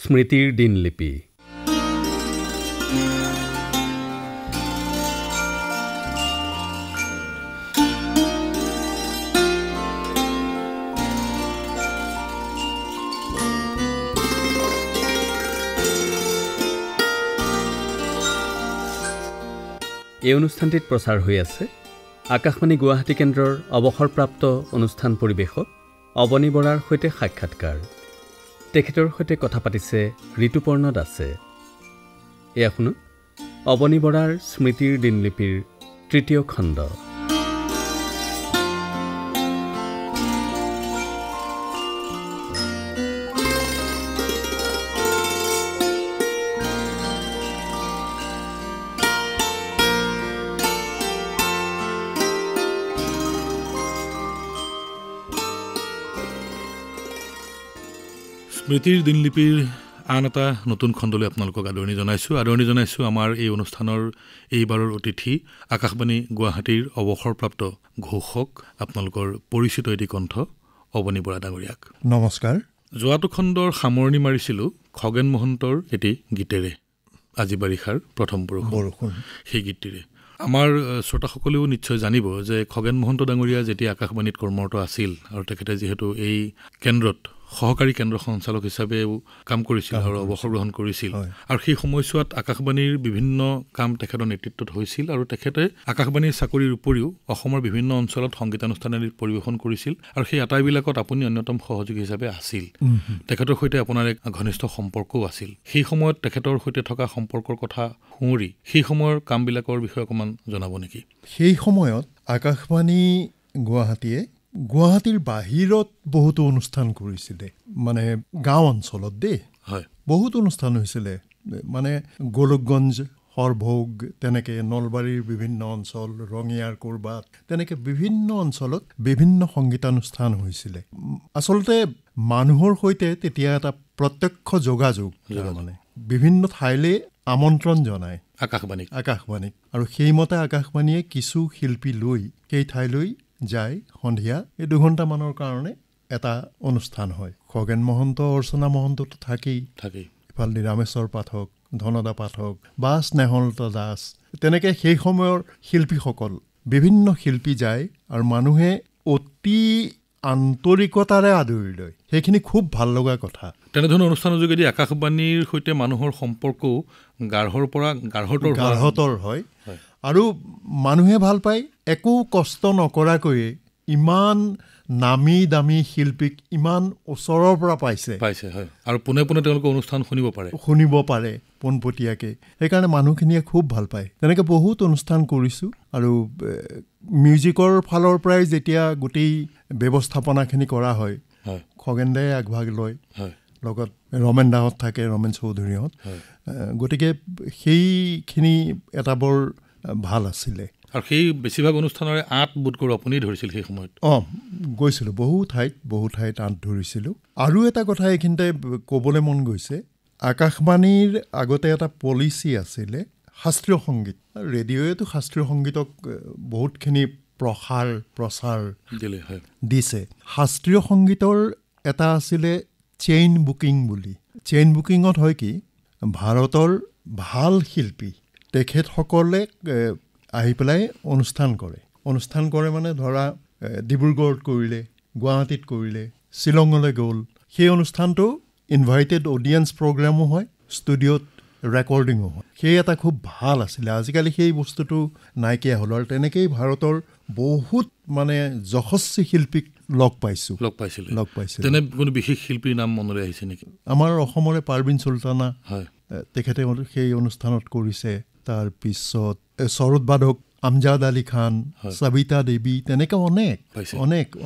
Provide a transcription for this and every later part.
স্মৃতিৰ দিনলিপি। এই অনুষ্ঠানটিত প্ৰচাৰ হৈ আছে আকাশবাণী গুৱাহাটী কেন্দ্ৰৰ অৱসৰপ্ৰাপ্ত অনুষ্ঠান পৰিৱেশক অৱনী বৰাৰ সৈতে সাক্ষাৎকাৰ। তেখেতৰ সৈতে কথা পাতিছে ঋতুপৰ্ণ দাসে। এয়া শুনক অৱনী বৰাৰ স্মৃতিৰ দিনলিপিৰ তৃতীয় খণ্ড। স্মৃতিৰ দিনলিপিৰ আন এটা নতুন খণ্ডলৈ আপোনালোকক আদৰণি জনাইছোঁ। আমাৰ এই অনুষ্ঠানৰ এইবাৰৰ অতিথি আকাশবাণী গুৱাহাটীৰ অৱসৰপ্ৰাপ্ত ঘোষক, আপোনালোকৰ পৰিচিত এটি কণ্ঠ অৱনী বৰা ডাঙৰীয়াক নমস্কাৰ। যোৱাটো খণ্ডৰ সামৰণি মাৰিছিলোঁ খগেন মহন্তৰ এটি গীতেৰে, আজি বাৰিষাৰ প্ৰথম বৰষুণ। সেই গীতটিৰে আমাৰ শ্ৰোতাসকলেও নিশ্চয় জানিব যে খগেন মহন্ত ডাঙৰীয়া যেতিয়া আকাশবাণীত কৰ্মৰত আছিল আৰু তেখেতে যিহেতু এই কেন্দ্ৰত সহকাৰী কেন্দ্ৰ সঞ্চালক হিচাপেও কাম কৰিছিল আৰু অৱসৰ গ্ৰহণ কৰিছিল, আৰু সেই সময়ছোৱাত আকাশবাণীৰ বিভিন্ন কাম তেখেতৰ নেতৃত্বত হৈছিল আৰু তেখেতে আকাশবাণীৰ চাকৰিৰ উপৰিও অসমৰ বিভিন্ন অঞ্চলত সংগীতানুষ্ঠান আদি পৰিৱেশন কৰিছিল আৰু সেই আটাইবিলাকত আপুনি অন্যতম সহযোগী হিচাপে আছিল। তেখেতৰ সৈতে আপোনাৰ এক ঘনিষ্ঠ সম্পৰ্কও আছিল। সেই সময়ত তেখেতৰ সৈতে থকা সম্পৰ্কৰ কথা সুঁৱৰি সেই সময়ৰ কামবিলাকৰ বিষয়ে অকণমান জনাব নেকি? সেই সময়ত আকাশবাণী গুৱাহাটীৰ বাহিৰত বহুতো অনুষ্ঠান কৰিছিলে, মানে গাঁও অঞ্চলত বহুত অনুষ্ঠান হৈছিলে, মানে গোলকগঞ্জ, সৰভোগ, তেনেকে নলবাৰীৰ বিভিন্ন অঞ্চল, ৰঙিয়াৰ ক'ৰবাত, তেনেকে বিভিন্ন অঞ্চলত বিভিন্ন সংগীতানুষ্ঠান হৈছিলে। আচলতে মানুহৰ সৈতে তেতিয়া এটা প্ৰত্যক্ষ যোগাযোগ, মানে বিভিন্ন ঠাইলৈ আমন্ত্ৰণ জনায় আকাশবাণীক, আৰু সেইমতে আকাশবাণীয়ে কিছু শিল্পী লৈ সেই ঠাইলৈ যায়। সন্ধিয়া 2 ঘণ্টামানৰ কাৰণে এটা অনুষ্ঠান হয়। খগেন মহন্ত, অৰ্চনা মহন্ততো থাকেই, ইফালে ৰামেশ্বৰ পাঠক, ধনদা পাঠক বা স্নেহলতা দাস, তেনেকৈ সেই সময়ৰ শিল্পীসকল, বিভিন্ন শিল্পী যায় আৰু মানুহে অতি আন্তৰিকতাৰে আদৰি লয়। সেইখিনি খুব ভাল লগা কথা। তেনেধৰণৰ অনুষ্ঠানৰ যোগেদি আকাশবাণীৰ সৈতে মানুহৰ সম্পৰ্কও গাঢ়ৰ পৰা গাঢ়তৰ হয় আৰু মানুহে ভাল পায়। একো কষ্ট নকৰাকৈয়ে ইমান নামী দামী শিল্পীক ইমান ওচৰৰ পৰা পাইছে আৰু পোনে পোনে তেওঁলোকে অনুষ্ঠান শুনিব পাৰে পোনপটীয়াকৈ। সেইকাৰণে মানুহখিনিয়ে খুব ভাল পায়। তেনেকৈ বহুত অনুষ্ঠান কৰিছোঁ আৰু মিউজিকৰ ফালৰ পৰাই যেতিয়া গোটেই ব্যৱস্থাপনাখিনি কৰা হয়, খগেন দাই আগভাগ লয়, লগত ৰমেন দাহঁত থাকে, ৰমেন চৌধুৰীহঁত। গতিকে সেইখিনি এটা বৰ ভাল আছিলে। আৰু সেই বেছিভাগ অনুষ্ঠানৰে আঁত বোধ কৰোঁ আপুনি ধৰিছিল সেই সময়ত? গৈছিলোঁ, বহু ঠাইত আঁত ধৰিছিলোঁ। আৰু এটা কথা এইখিনিতে ক'বলৈ মন গৈছে, আকাশবাণীৰ আগতে এটা পলিচি আছিলে শাস্ত্ৰীয় সংগীত। ৰেডিঅ'য়েতো শাস্ত্ৰীয় সংগীতক বহুতখিনি প্ৰচাৰ দিছে। শাস্ত্ৰীয় সংগীতৰ এটা আছিলে চেইন বুকিং বুলি। চেইন বুকিঙত হয় কি, ভাৰতৰ ভাল শিল্পী তেখেতসকলে আহি পেলাই অনুষ্ঠান কৰে মানে ধৰা ডিব্ৰুগড়ত কৰিলে, গুৱাহাটীত কৰিলে, শ্বিলঙলৈ গ'ল। সেই অনুষ্ঠানটো ইনভাইটেড অডিয়েঞ্চ প্ৰগ্ৰামো হয়, ষ্টুডিঅ'ত ৰেকৰ্ডিঙো হয়। সেই এটা খুব ভাল আছিলে। আজিকালি সেই বস্তুটো নাইকিয়া হ'ল আৰু তেনেকেই ভাৰতৰ বহুত মানে যশস্বী শিল্পীক লগ পাইছোঁ। তেনে কোনো বিশেষ শিল্পীৰ নাম মনলৈ আহিছে নেকি? আমাৰ অসমৰে পাৰ্বিন চুলতানা, তেখেতে সেই অনুষ্ঠানত কৰিছে। তাৰপিছত সৰোদবাদক আমজাদ আলী খান, সবিতা দেৱী, তেনেকৈ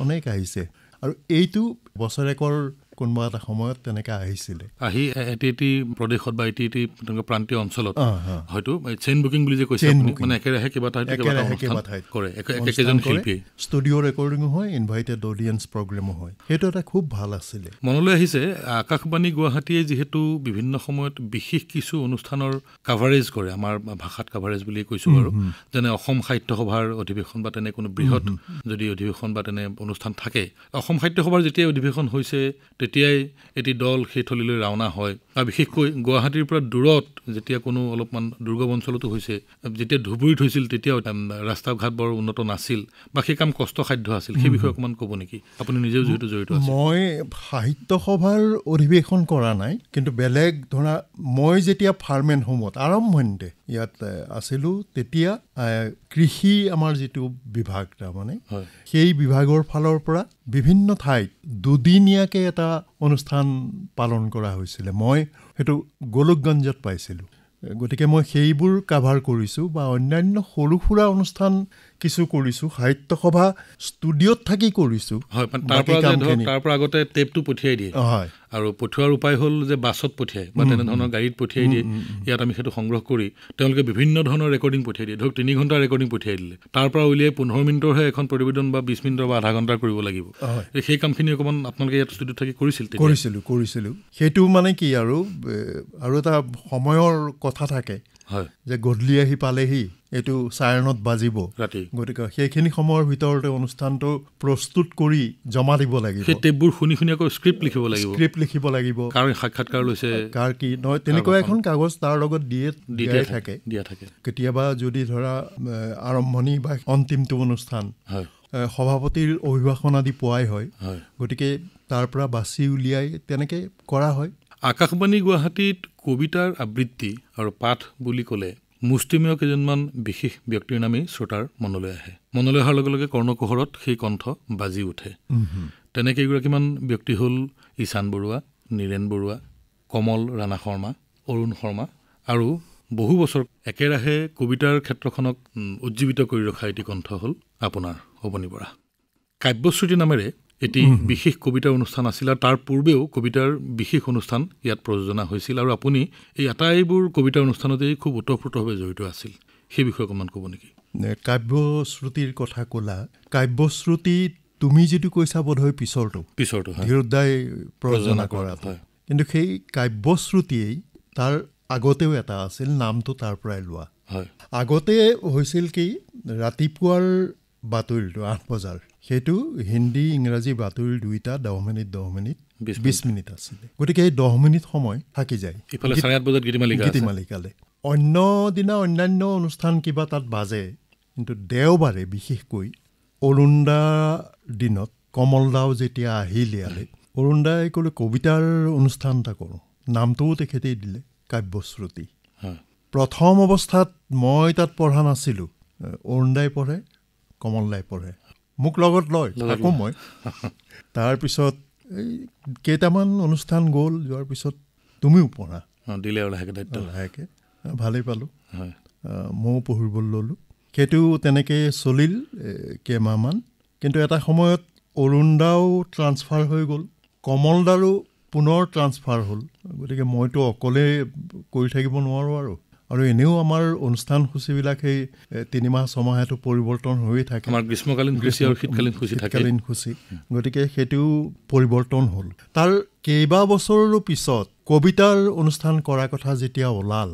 অনেক আহিছে। আৰু এইটো বছৰেকৰ কোনোবা এটা সময়ত তেনেকৈ আহিছিলে, আহি এটি প্ৰদেশত বা এটি প্ৰান্তীয় অঞ্চলত হয়তো চেইন বুকিং বুলি যে কৈছে, মানে একেৰাহে কেইবা ঠাইত কৰে, একেজন শিল্পী ষ্টুডিঅ' ৰেকৰ্ডিঙো হয়, ইনভাইটেড অডিয়েঞ্চ প্ৰগ্ৰেমো হয়। সেইটো এটা খুব ভাল আছিলে। মনলৈ আহিছে আকাশবাণী গুৱাহাটীয়ে যিহেতু বিভিন্ন সময়ত বিশেষ কিছু অনুষ্ঠানৰ কাভাৰেজ কৰে, আমাৰ ভাষাত কাভাৰেজ বুলি কৈছোঁ বাৰু, যেনে অসম সাহিত্য সভাৰ অধিৱেশন বা তেনে কোনো বৃহৎ যদি অধিৱেশন বা তেনে অনুষ্ঠান থাকে। অসম সাহিত্য সভাৰ যেতিয়া অধিৱেশন হৈছে তেতিয়াই এটি দল সেই থলীলৈ ৰাওনা হয় আৰু বিশেষকৈ গুৱাহাটীৰ পৰা দূৰত যেতিয়া কোনো অলপমান দুৰ্গম অঞ্চলতো হৈছে, যেতিয়া ধুবুৰীত হৈছিল তেতিয়াও ৰাস্তা ঘাট বৰ উন্নত নাছিল বা সেই কাম কষ্টসাধ্য আছিল, সেই বিষয়ে অকণমান ক'ব নেকি? আপুনি নিজেও যিহেতু জড়িত আছে। মই সাহিত্য সভাৰ অধিৱেশন কৰা নাই, কিন্তু বেলেগ ধৰা মই যেতিয়া ফাৰ্মেন হোমত আৰম্ভণিতে ইয়াত আছিলোঁ তেতিয়া কৃষি আমাৰ যিটো বিভাগ তাৰমানে সেই বিভাগৰ ফালৰ পৰা বিভিন্ন ঠাইত দুদিনীয়াকৈ এটা অনুষ্ঠান পালন কৰা হৈছিলে। মই সেইটো গোলকগঞ্জত পাইছিলোঁ। গতিকে মই সেইবোৰ কাভাৰ কৰিছোঁ বা অন্যান্য সৰু সুৰা অনুষ্ঠান কিছু কৰিছোঁ। সাহিত্য সভা ষ্টুডিঅ'ত থাকি কৰিছোঁ। তাৰ পৰা আগতে টেপটো পঠিয়াই দিয়ে আৰু পঠিওৱাৰ উপায় হ'ল যে বাছত পঠিয়ায় বা তেনেধৰণৰ গাড়ীত পঠিয়াই দিয়ে। ইয়াত আমি সেইটো সংগ্ৰহ কৰি তেওঁলোকে বিভিন্ন ধৰণৰ ৰেকৰ্ডিং পঠিয়াই দিয়ে। ধৰক 3 ঘণ্টাৰ ৰেকৰ্ডিং পঠিয়াই দিলে, তাৰ পৰা উলিয়াই 15 মিনিটৰহে এখন প্ৰতিবেদন বা 20 মিনিটৰ বা আধা ঘণ্টাৰ কৰিব লাগিব। সেই কামখিনি অকণমান আপোনালোকে ইয়াত ষ্টুডিঅ'ত থাকি কৰিছিলোঁ। সেইটো মানে কি আৰু এটা সময়ৰ কথা থাকে যে গধূলি আহি পালেহি এইটো চাইৰণত বাজিব ৰাতি, গতিকে সেইখিনি সময়ৰ ভিতৰতে অনুষ্ঠানটো প্ৰস্তুত কৰি জমা দিব লাগিব। সেই টেপবোৰ শুনি আকৌ স্ক্ৰিপ্ট লিখিব লাগিব। কাৰ সাক্ষাৎকাৰ লৈছে, কাৰ কি নহয়, তেনেকুৱা এখন কাগজ তাৰ লগত দিয়া থাকে। কেতিয়াবা যদি ধৰা আৰম্ভণি বা অন্তিমটো অনুষ্ঠান সভাপতিৰ অভিভাষণ আদি পোৱাই হয়, গতিকে তাৰ পৰা বাছি উলিয়াই তেনেকৈ কৰা হয়। আকাশবাণী গুৱাহাটীত কবিতাৰ আবৃত্তি আৰু পাঠ বুলি ক'লে মুষ্টিমেয় কেইজনমান বিশেষ ব্যক্তিৰ নামেই শ্ৰোতাৰ মনলৈ আহে। মনলৈ অহাৰ লগে লগে কৰ্ণকুহৰত সেই কণ্ঠ বাজি উঠে। তেনে কেইগৰাকীমান ব্যক্তি হ'ল ঈশান বৰুৱা, নীৰেণ বৰুৱা, কমল ৰাণা শৰ্মা, অৰুণ শৰ্মা আৰু বহু বছৰ একেৰাহে কবিতাৰ ক্ষেত্ৰখনক উজ্জীৱিত কৰি ৰখা এটি কণ্ঠ হ'ল আপোনাৰ অৱনী বৰা। কাব্যশ্ৰুতি নামেৰে এটি বিশেষ কবিতাৰ অনুষ্ঠান আছিল আৰু তাৰ পূৰ্বেও কবিতাৰ বিশেষ অনুষ্ঠান ইয়াত প্ৰযোজনা হৈছিল আৰু আপুনি এই আটাইবোৰ কবিতাৰ অনুষ্ঠানতেই খুব ওতঃপ্ৰোতভাৱে জড়িত আছিল। সেই বিষয়ে অকণমান ক'ব নেকি? কাব্যশ্ৰুতিৰ কথা ক'লা। কাব্যশ্ৰুতি তুমি যিটো কৈছা বোধহয় পিছৰটো ধীৰোদাই প্ৰযোজনা কৰাটো, কিন্তু সেই কাব্যশ্ৰুতিয়েই তাৰ আগতেও এটা আছিল, নামটো তাৰ পৰাই লোৱা। আগতে হৈছিল কি, ৰাতিপুৱাৰ বাতৰিটো 8 বজাৰ, সেইটো হিন্দী ইংৰাজী বাতৰি দুইটা 10 মিনিট 20 মিনিট আছিলে। গতিকে এই 10 মিনিট সময় থাকি যায় গীতিমালিকালে। অন্য দিনা অন্যান্য অনুষ্ঠান কিবা তাত বাজে, কিন্তু দেওবাৰে বিশেষকৈ অৰুণদা দিনত কমলদাও যেতিয়া আহিল ইয়ালৈ, অৰুণদাই ক'লে কবিতাৰ অনুষ্ঠান এটা কৰোঁ। নামটোও তেখেতেই দিলে কাব্যশ্ৰুতি। প্ৰথম অৱস্থাত মই তাত পঢ়া নাছিলোঁ, অৰুণদাই পঢ়ে, কমলদাই পঢ়ে, মোক লগত লয়, থাকোঁ মই। তাৰপিছত এই কেইটামান অনুষ্ঠান গ'ল, যোৱাৰ পিছত তুমিও পঢ়া দিলে লাহেকৈ ভালেই পালোঁ, ময়ো পঢ়িবলৈ ল'লোঁ। সেইটো তেনেকৈ চলিল কেইমাহমান। কিন্তু এটা সময়ত অৰুণদাও ট্ৰান্সফাৰ হৈ গ'ল, কমলদাৰো পুনৰ ট্ৰান্সফাৰ হ'ল। গতিকে মইতো অকলে কৰি থাকিব নোৱাৰোঁ আৰু এনেও আমাৰ অনুষ্ঠান সূচীবিলাক সেই 3 মাহ 6 মাহেতো পৰিৱৰ্তন হৈয়ে থাকে, আমাৰ গ্ৰীষ্মকালীন সূচী আৰু শীতকালীন সূচী। গতিকে সেইটো পৰিৱৰ্তন হ'ল। তাৰ কেইবা বছৰৰো পিছত কবিতাৰ অনুষ্ঠান কৰাৰ কথা যেতিয়া ওলাল,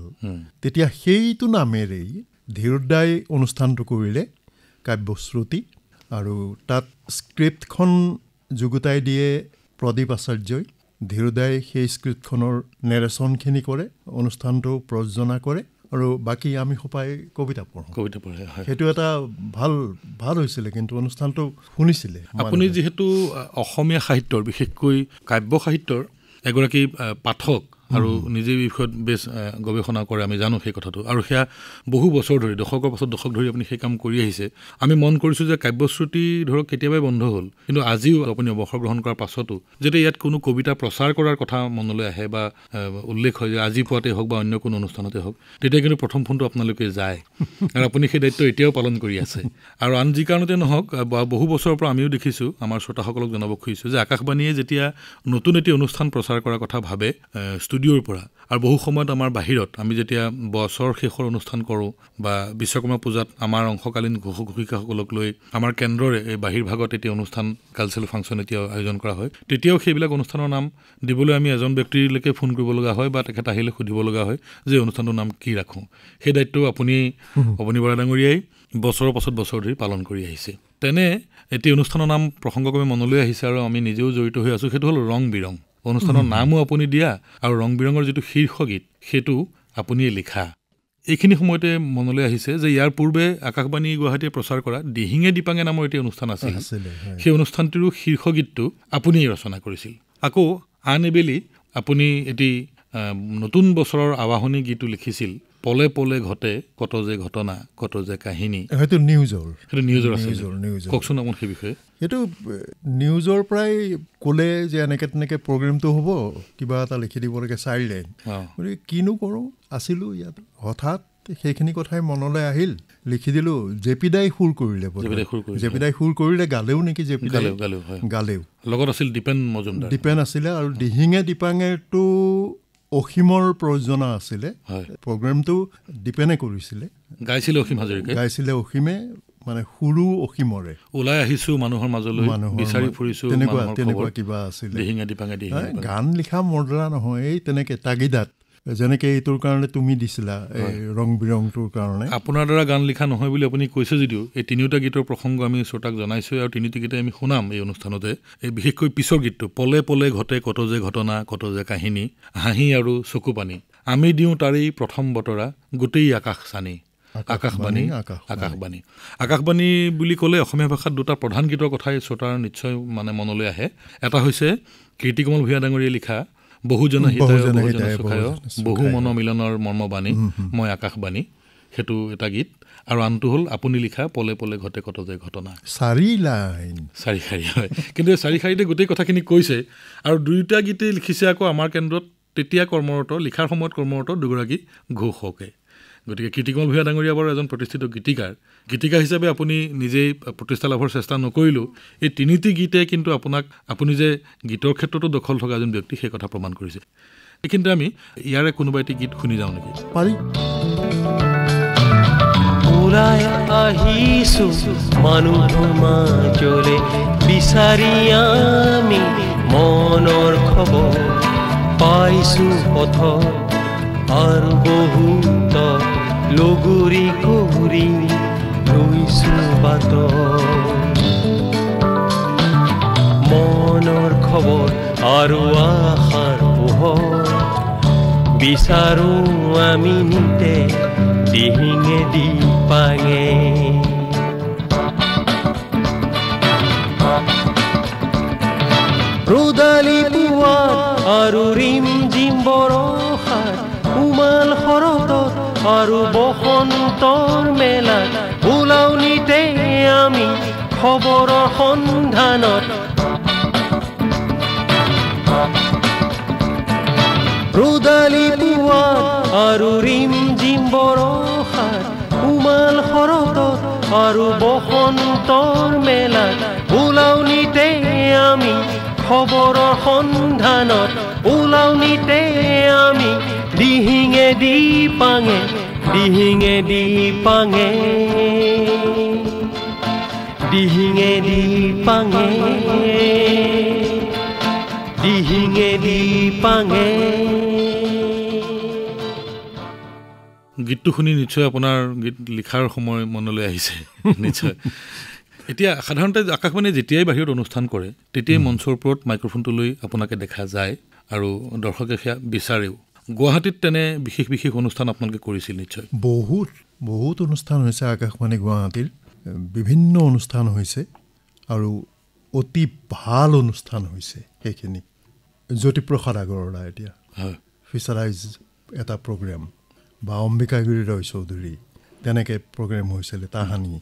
তেতিয়া সেইটো নামেৰেই ধীৰোদাই অনুষ্ঠানটো কৰিলে, কাব্যশ্ৰুতি। আৰু তাত স্ক্ৰিপ্টখন যুগুতাই দিয়ে প্ৰদীপ আচাৰ্যই। ধীৰোদাই সেই স্ক্ৰিপ্টখনৰ নেৰেশ্যনখিনি কৰে, অনুষ্ঠানটো প্ৰযোজনা কৰে আৰু বাকী আমি সোপাই কবিতা পঢ়ে। সেইটো এটা ভাল হৈছিলে, কিন্তু অনুষ্ঠানটো শুনিছিলে। আপুনি যিহেতু অসমীয়া সাহিত্যৰ বিশেষকৈ কাব্য সাহিত্যৰ এগৰাকী পাঠক আৰু নিজে বিষয়ত বেছ গৱেষণা কৰে, আমি জানো সেই কথাটো, আৰু সেয়া বহু বছৰ ধৰি, দশকৰ পাছত দশক ধৰি আপুনি সেই কাম কৰি আহিছে। আমি মন কৰিছোঁ যে কাব্যশ্ৰুতি ধৰক কেতিয়াবাই বন্ধ হ'ল, কিন্তু আজিও আপুনি অৱসৰ গ্ৰহণ কৰাৰ পাছতো যেতিয়া ইয়াত কোনো কবিতা প্ৰচাৰ কৰাৰ কথা মনলৈ আহে বা উল্লেখ হয় যে আজি পুৱাতে হওক বা অন্য কোনো অনুষ্ঠানতে হওক, তেতিয়া কিন্তু প্ৰথম ফোনটো আপোনালোকে যায় আৰু আপুনি সেই দায়িত্ব এতিয়াও পালন কৰি আছে। আৰু আন যি কাৰণতে নহওক, বহু বছৰৰ পৰা আমিও দেখিছোঁ, আমাৰ শ্ৰোতাসকলক জনাব খুজিছোঁ যে আকাশবাণীয়ে যেতিয়া নতুন এটি অনুষ্ঠান প্ৰচাৰ কৰাৰ কথা ভাবে ষ্টুডিঅ'ৰ পৰা, আৰু বহু সময়ত আমাৰ বাহিৰত আমি যেতিয়া বছৰ শেষৰ অনুষ্ঠান কৰোঁ বা বিশ্বকৰ্মা পূজাত আমাৰ অংশকালীন ঘোষক ঘোষিকাসকলক লৈ আমাৰ কেন্দ্ৰৰে এই বাহিৰ ভাগত এতিয়া অনুষ্ঠান কালচাৰেল ফাংচন এতিয়া আয়োজন কৰা হয়, তেতিয়াও সেইবিলাক অনুষ্ঠানৰ নাম দিবলৈ আমি এজন ব্যক্তিলৈকে ফোন কৰিব লগা হয় বা তেখেত আহিলে সুধিব লগা হয় যে অনুষ্ঠানটোৰ নাম কি ৰাখোঁ। সেই দায়িত্ব আপুনি অৱনী বৰা ডাঙৰীয়াই বছৰৰ পাছত বছৰ ধৰি পালন কৰি আহিছে। তেনে এটি অনুষ্ঠানৰ নাম প্ৰসংগক্ৰমে মনলৈ আহিছে আৰু আমি নিজেও জড়িত হৈ আছোঁ, সেইটো হ'ল ৰং বিৰং। অনুষ্ঠানৰ নামো আপুনি দিয়া আৰু ৰং বিৰঙৰ যিটো শীৰ্ষ গীত সেইটো আপুনিয়ে লিখা। এইখিনি সময়তে মনলৈ আহিছে যে ইয়াৰ পূৰ্বে আকাশবাণী গুৱাহাটীয়ে প্ৰচাৰ কৰা দিহিঙে দিপাঙে নামৰ এটি অনুষ্ঠান আছিল, সেই অনুষ্ঠানটিৰো শীৰ্ষ গীতটো আপুনিয়ে ৰচনা কৰিছিল। আকৌ আন এবেলি আপুনি এটি নতুন বছৰৰ আৱাহনী গীতো লিখিছিল, পলে পলে ঘটে কত যে ঘটনা কত যে কাহিনী। হয়তো নিউজৰ আছিল, কওকচোন আপুনি সেই বিষয়ে। সেইটো নিউজৰ পৰাই ক'লে যে এনেকৈ তেনেকৈ প্ৰগ্ৰেমটো হ'ব, কিবা এটা লিখি দিব লাগে 4 লাইন। গতিকে কিনো কৰোঁ, আছিলোঁ ইয়াত, হঠাৎ সেইখিনি কথাই মনলৈ আহিল, লিখি দিলোঁ। জেপিদাই সুৰ কৰিলে, জেপিদাই সুৰ কৰিলে, গালেও নেকি জেপিদাই, গালেও। লগত আছিল দীপেন আছিলে। আৰু দিহিঙে দিপাঙেতো অসীমৰ প্ৰয়োজনা আছিলে, প্ৰগ্ৰেমটো দীপেনে কৰিছিলে, গাইছিলে অসীমে, মানে সুৰো অসীমৰে। ওলাই আহিছোঁ মানুহৰ মাজলৈ, বিচাৰি ফুৰিছোঁ, তেনেকুৱা কিবা আছিলে। গান লিখা মৰ্দৰা নহয়, এই তেনেকৈ তাগিদাত, যেনেকৈ এইটোৰ কাৰণে তুমি দিছিলা, এই ৰং বিৰংটোৰ কাৰণে। আপোনাৰ দ্বাৰা গান লিখা নহয় বুলি আপুনি কৈছে যদিও এই তিনিওটা গীতৰ প্ৰসংগ আমি শ্ৰোতাক জনাইছোঁ আৰু তিনিটি গীতে আমি শুনাম এই অনুষ্ঠানতে। এই বিশেষকৈ পিছৰ গীতটো, পলে পলে ঘটে কত যে ঘটনা কত যে কাহিনী, হাঁহি আৰু চকু পানী, আমি দিওঁ তাৰেই প্ৰথম বতৰা, গোটেই আকাশ চানি। আকাশবাণী আকাশবাণী বুলি ক'লে অসমীয়া ভাষাত দুটা প্ৰধান গীতৰ কথাই শ্ৰোতাৰ নিশ্চয় মানে মনলৈ আহে। এটা হৈছে কীৰ্তিকমল ভূঞা ডাঙৰীয়াই লিখা বহুজন হিতায় বহু মন মিলনৰ মৰ্মবাণী মই আকাশবাণী, সেইটো এটা গীত। আৰু আনটো হ'ল আপুনি লিখা পলে পলে ঘটে কত যে ঘটনা। 4 লাইন, 4 শাৰী হয়, কিন্তু এই 4 শাৰীতে গোটেই কথাখিনি কৈছে। আৰু দুয়োটা গীতেই লিখিছে আকৌ আমাৰ কেন্দ্ৰত তেতিয়া কৰ্মৰত, লিখাৰ সময়ত কৰ্মৰত দুগৰাকী ঘোষকে। গতিকে কীৰ্তিকমল ভূঞা ডাঙৰীয়া বাৰু এজন প্ৰতিষ্ঠিত গীতিকাৰ হিচাপে আপুনি নিজেই প্ৰতিষ্ঠা লাভৰ চেষ্টা নকৰিলেও এই তিনিটি গীতে কিন্তু আপুনি যে গীতৰ ক্ষেত্ৰতো দখল থকা এজন ব্যক্তি সেই কথা প্ৰমাণ কৰিছে। এইখিনিতে আমি ইয়াৰে কোনোবা এটি গীত শুনি যাওঁ নেকি? পাৰি। ওলাই আহিছো মানুহৰ মাজলে, বিচাৰি আমি মনৰ খবৰ, পাইছো পথ আৰু বহুত লগৰী কৰি লৈছো বাট, মনৰ খবৰ আৰু আশাৰ পোহৰ, বিচাৰো আমি নিতে দিহিঙে দিপাঙে। ৰ'দালি পুৱা আৰু ৰিম জিম বৰষাৰ, উমাল শৰতত আৰু বসন্তৰ মেলাত, ওলাওনিতে আমি খবৰৰ সন্ধানত, ৰ'দালি পুৱা আৰু ৰিম জিম বৰষাৰ, উমাল শৰতত আৰু বসন্তৰ মেলাত, ওলাওনিতে আমি খবৰৰ সন্ধানত, ওলাওনিতে আমি দিহিঙে দিপাঙে, দিহিঙে দিপাঙে, দিহিঙে দিপাঙে, দিহিঙে দিপাঙে। গীতটো শুনি নিশ্চয় আপোনাৰ গীত লিখাৰ সময় মনলৈ আহিছে নিশ্চয়। এতিয়া সাধাৰণতে আকাশবাণীয়ে যেতিয়াই বাহিৰত অনুষ্ঠান কৰে তেতিয়াই মঞ্চৰ ওপৰত মাইক্ৰফোনটো লৈ আপোনাকে দেখা যায় আৰু দৰ্শকে সেয়া বিচাৰেও। গুৱাহাটীত তেনে বিশেষ বিশেষ অনুষ্ঠান আপোনালোকে কৰিছিল নিশ্চয়? বহুত অনুষ্ঠান হৈছে আকাশবাণী গুৱাহাটীৰ, বিভিন্ন অনুষ্ঠান হৈছে আৰু অতি ভাল অনুষ্ঠান হৈছে। সেইখিনি জ্যোতিপ্ৰসাদ আগৰৱালা এতিয়া ফিচাৰাইজ এটা প্ৰগ্ৰেম, বা অম্বিকাগিৰি ৰয় চৌধুৰী তেনেকৈ প্ৰগ্ৰেম হৈছিলে, তাহানি।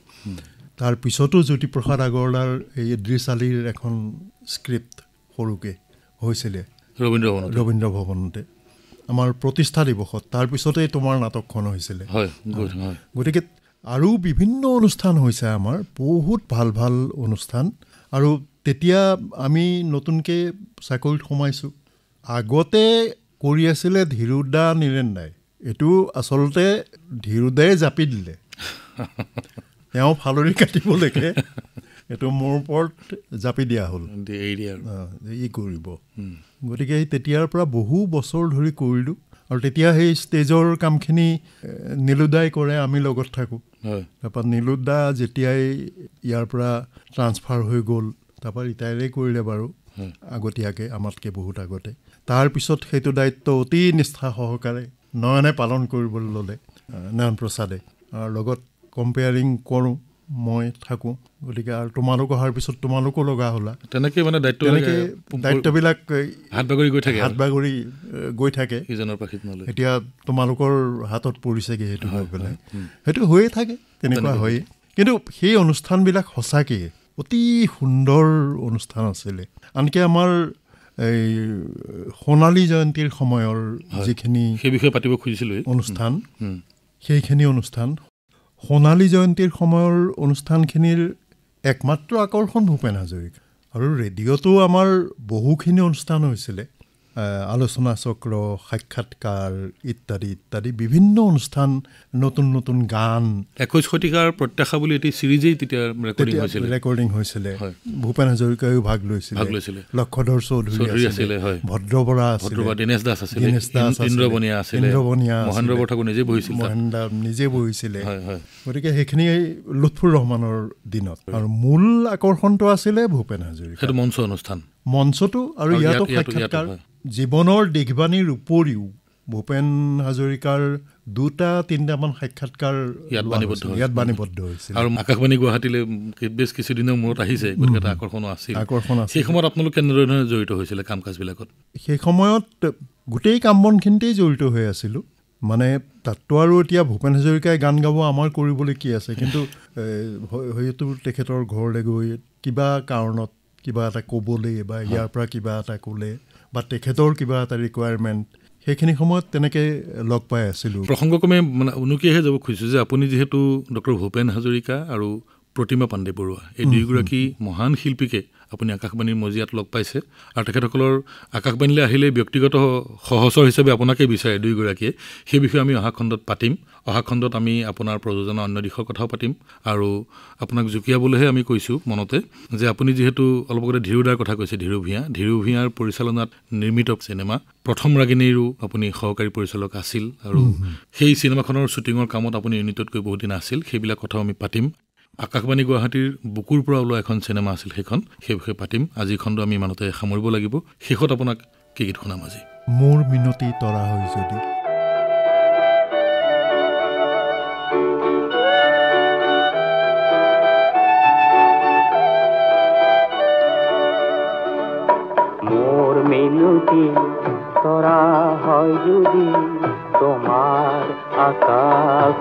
তাৰপিছতো জ্যোতিপ্ৰসাদ আগৰৱালাৰ এই ইদ্ৰিছ আলীৰ এখন স্ক্ৰিপ্ট সৰুকৈ হৈছিলে ৰবীন্দ্ৰ ভৱনতে আমাৰ প্ৰতিষ্ঠা দিৱসত। তাৰপিছতেই তোমাৰ নাটকখন হৈছিলে। গতিকে আৰু বিভিন্ন অনুষ্ঠান হৈছে আমাৰ, বহুত ভাল ভাল অনুষ্ঠান। আৰু তেতিয়া আমি নতুনকৈ চাকৰিত সোমাইছোঁ। আগতে কৰি আছিলে ধীৰুদা নীৰেণ দাই, এইটো আচলতে ধীৰুদাই জাপি দিলে, তেওঁ ফালৰি কাটিবলৈকে এইটো মোৰ ওপৰত জাপি দিয়া হ'ল, ই কৰিব। গতিকে তেতিয়াৰ পৰা বহু বছৰ ধৰি কৰিলোঁ আৰু তেতিয়া সেই ষ্টেজৰ কামখিনি নীলুদাই কৰে, আমি লগত থাকোঁ। তাৰপৰা নীলুদা যেতিয়াই ইয়াৰ পৰা ট্ৰান্সফাৰ হৈ গ'ল, তাৰপৰা ৰিটায়াৰেই কৰিলে বাৰু আগতীয়াকৈ, আমাতকৈ বহুত আগতে। তাৰপিছত সেইটো দায়িত্ব অতি নিষ্ঠা সহকাৰে নয়নে পালন কৰিবলৈ ল'লে নয়ন প্ৰসাদে। আৰু লগত কম্পেয়াৰিং কৰোঁ, মই থাকোঁ, গতিকে আৰু তোমালোক অহাৰ পিছত তোমালোকো লগা হ'লা। তেনেকৈ মানে দায়িত্ববিলাক হাত বাগৰি গৈ থাকে ইজনৰ পাখিত নলৈ। এতিয়া তোমালোকৰ হাতত পৰিছেগৈ সেইটো হৈ পেলাই, সেইটো হৈয়ে থাকে, তেনেকুৱা হয়েই। কিন্তু সেই অনুষ্ঠানবিলাক সঁচাকৈ অতি সুন্দৰ অনুষ্ঠান আছিলে। আনকি আমাৰ এই সোণালী জয়ন্তীৰ সময়ৰ যিখিনি সেই বিষয়ে পাতিব খুজিছিলোঁ অনুষ্ঠান, সেইখিনি অনুষ্ঠান, সোণালী জয়ন্তীৰ সময়ৰ অনুষ্ঠানখিনিৰ একমাত্ৰ আকৰ্ষণ ভূপেন হাজৰিকা। আৰু ৰেডিঅ'টো আমাৰ বহুখিনি অনুষ্ঠান হৈছিলে, আলোচনা চক্ৰ, সাক্ষাৎকাৰ ইত্যাদি ইত্যাদি বিভিন্ন অনুষ্ঠান, নতুন নতুন গান। 21 শতিকাৰ প্ৰত্যাশা বুলি এটি চিৰিজেই তেতিয়া ৰেকৰ্ডিং হৈছিলে। ভূপেন হাজৰিকায়ো ভাগ লৈছিলে, লক্ষধৰ চৌধুৰী আছিলে, ভদ্ৰ বৰা আছিলে, দীনেশ দাস আছিলে, ইন্দ্ৰবনীয়া আছিলে, মহেন্দ্ৰ বৰঠাকুৰ নিজে বহিছিলে। গতিকে সেইখিনি লুৎফুৰ ৰহমানৰ দিনত। আৰু মূল আকৰ্ষণটো আছিলে ভূপেন হাজৰিকা, সেইটো মঞ্চ অনুষ্ঠান, মঞ্চটো। আৰু ইয়াতো সাক্ষাৎকাৰ, জীৱনৰ দেশবাণীৰ উপৰিও ভূপেন হাজৰিকাৰ 2-3টামান সাক্ষাৎকাৰ ইয়াত বাণীবদ্ধ হৈছিল। আৰু আকাশবাণী গুৱাহাটীলৈ বেছ কিছুদিনৰ মূৰত আহিছে, গতিকে এটা আকৰ্ষণ আছিল। সেই সময়ত আপোনালোক কেনেধৰণে জড়িত হৈছিলে কাম কাজবিলাকত? সেই সময়ত গোটেই কাম বনখিনিতেই জড়িত হৈ আছিলোঁ। মানে তাততো আৰু এতিয়া ভূপেন হাজৰিকাই গান গাব, আমাৰ কৰিবলৈ কি আছে? কিন্তু হয়তো তেখেতৰ ঘৰলৈ গৈ কিবা কাৰণত কিবা এটা ক'বলৈ বা ইয়াৰ পৰা কিবা এটা ক'লে বা তেখেতৰ কিবা এটা ৰিকুৱাৰমেণ্ট, সেইখিনি সময়ত তেনেকৈ লগ পাই আছিলোঁ। প্ৰসংগক্ৰমে মানে উনুকিয়াহে যাব খুজিছোঁ যে আপুনি যিহেতু ডক্টৰ ভূপেন হাজৰিকা আৰু প্ৰতিমা পাণ্ডে বৰুৱা, এই দুয়োগৰাকী মহান শিল্পীকে আপুনি আকাশবাণীৰ মজিয়াত লগ পাইছে। আৰু তেখেতসকলৰ আকাশবাণীলৈ আহিলে ব্যক্তিগত সহচৰ হিচাপে আপোনাকে বিচাৰে দুয়োগৰাকীয়ে। সেই বিষয়ে আমি অহা খণ্ডত পাতিম। অহা খণ্ডত আমি আপোনাৰ প্ৰযোজনা অন্য দিশৰ কথাও পাতিম। আৰু আপোনাক জুকিয়াবলৈহে আমি কৈছোঁ মনতে যে আপুনি যিহেতু অলপ আগতে ধীৰুদাৰ কথা কৈছে, ধীৰু ভূঞাৰ পৰিচালনাত নিৰ্মিত চিনেমা প্ৰথম ৰাগিনীৰো আপুনি সহকাৰী পৰিচালক আছিল। আৰু সেই চিনেমাখনৰ শ্বুটিঙৰ কামত আপুনি ইউনিটতকৈ বহুত দিন আছিল। সেইবিলাক কথাও আমি পাতিম। আকাশবাণী গুৱাহাটীৰ বুকুৰ পৰা ওলোৱা এখন চিনেমা আছিল সেইখন, সেই বিষয়ে পাতিম। আজি খণ্ড আমি ইমানতে সামৰিব লাগিব। শেষত আপোনাক কি গীত শুনাম আজি? মোৰ মিনতি তৰা হয় যদি। মোর মিনতি তরা হয় যদি তোমার আকাশ,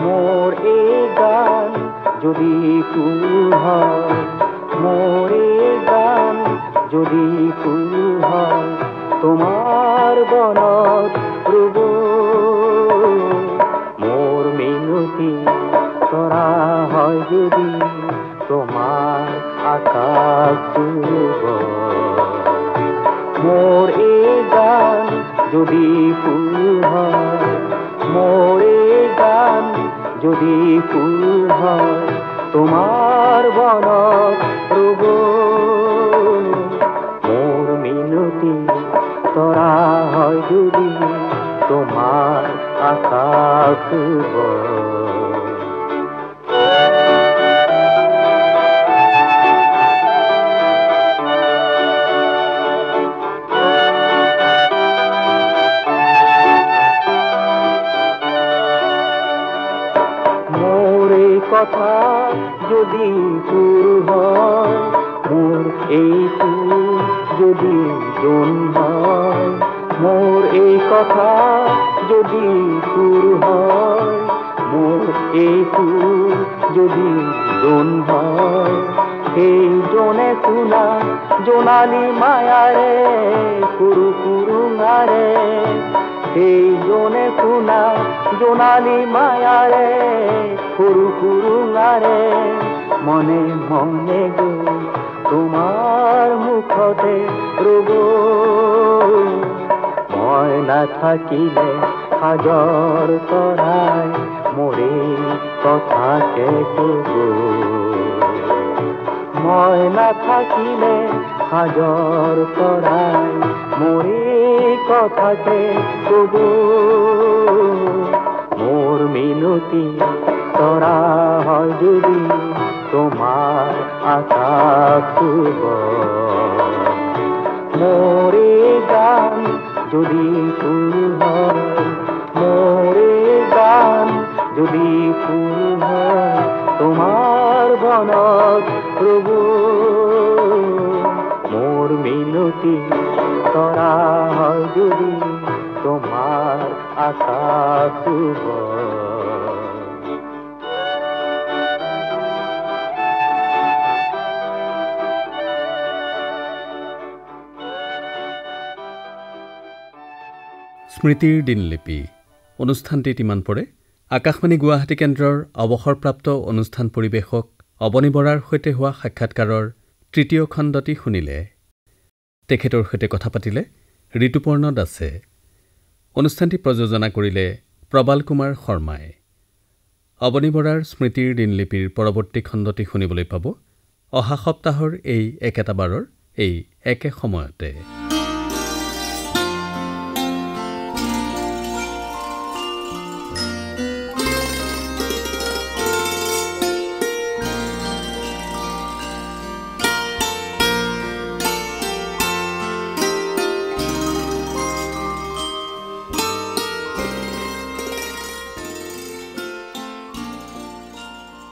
মোর এই গান যদি ফুল হয়, মোর এই গান যদি ফুল হয়, তোমার বনত রুব। মোর মিনতি তরা হয় যদি তোমার আকাশ, মোর এই গান যদি ফুল হয়, মোর এই গান যদি ফুল হয়, তোমার বনত রুব। মোর মিনতি তরা হয় যদি তোমার আকাশ। কথা যদি সুর হয়, মোর এই সুর যদি জন হয়, মোর এই কথা যদি সুর হয়, মোর এই সুর যদি জন হয়, সেই জনে শুনা জোনালি মায়ারে কুরু কুরুঙারে, সেই জনে শুনা জোনালি মায়ারে কুরু কুরুঙারে, মনে মনে গো তোমার মুখতে রব। মই নাথাকিলে সাগৰ তৰাই মোৰে কথাকে কব, মই নাথাকিলে সাজৰ তৰাই মোৰে কথাকে কব মোৰ মিনতি তৰা হয় যদি তোমাৰ আকাশ শুব মোৰে গান যদি ফুল হয় মোৰে গান যদি ফুল হয় তোমাৰ বনত প্ৰভু মোৰ মিনতি তৰা হয় যদি তোমাৰ আকাশ শুব স্মৃতিৰ দিনলিপি অনুষ্ঠানটিত ইমান পৰে আকাশবাণী গুৱাহাটী কেন্দ্ৰৰ অৱসৰপ্ৰাপ্ত অনুষ্ঠান পৰিৱেশক অৱনী বৰাৰ সৈতে হোৱা সাক্ষাৎকাৰৰ তৃতীয় খণ্ডটি শুনিলে তেখেতৰ সৈতে কথা পাতিলে ঋতুপৰ্ণ দাসে অনুষ্ঠানটি প্ৰযোজনা কৰিলে প্ৰবাল কুমাৰ শৰ্মাই অৱনী বৰাৰ স্মৃতিৰ দিনলিপিৰ পৰৱৰ্তী খণ্ডটি শুনিবলৈ পাব অহা সপ্তাহৰ এই একেটা বাৰৰ এই একে সময়তে